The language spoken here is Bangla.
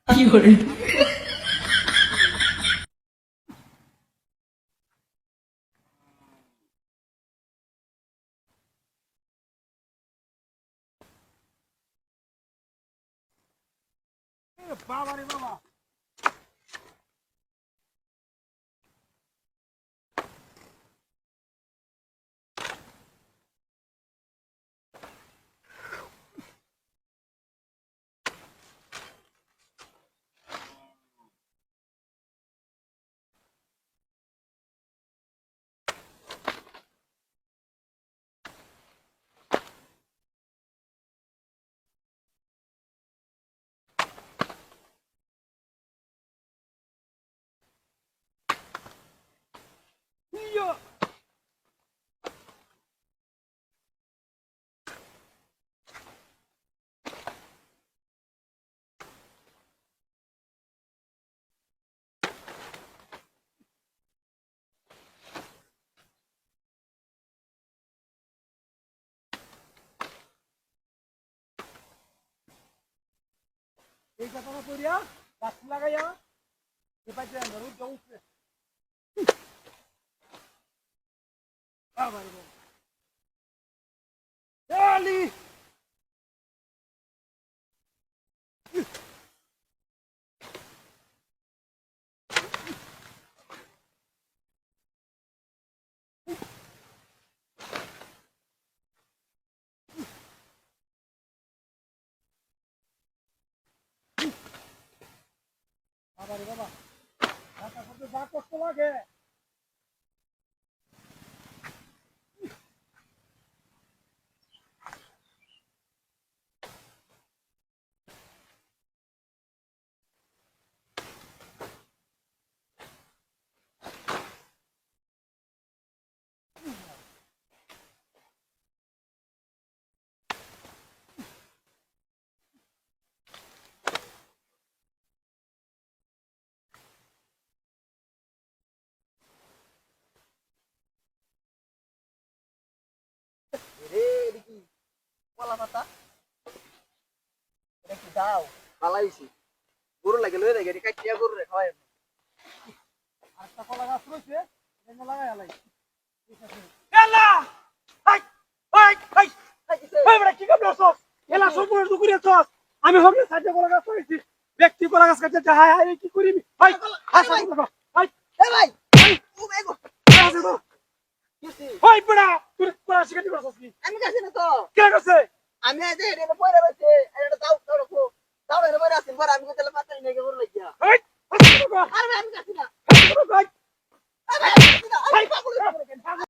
কি করে বাবা রে বাবা ইয়া এই কথাটা করিয়া গাছ লাগাইয়া এপাইতে ধরু জউছে বাবা রে বাবা এলি বাবা রে বাবা ঢাকা করতে যা কষ্ট লাগে রে দেখি কলা পাতা এটা কি দাও পালাইছি গরু লাগে লয়ে যায় গাড়ি কাটিয়া গরু রে খাওয়াই আরেকটা কলা গাছ রয়েছে এটা লাগাই আলাই ঠিক আছে এলা হাই হাই হাই হাই বড় কি কামড় সস এলা সম্পূর্ণ দুকুরে সস আমি হবে সাজে কলা গাছ রয়েছি ব্যক্তি কলা গাছ কাটতে হাই হাই কি করিবি হাই হাই হাই এ ভাই ও বেগো হাই বড়া তুই কলা শিকাটি করছস কি আমি কাছে না তো কে করছে আমি আজ এটা পয়রা রইছে এটা দাও দাও রাখো দাও এর পয়রা আছে পর আমি কইতে পারতাই না কে বল লাগিয়া হাই আরে আমি কাছে না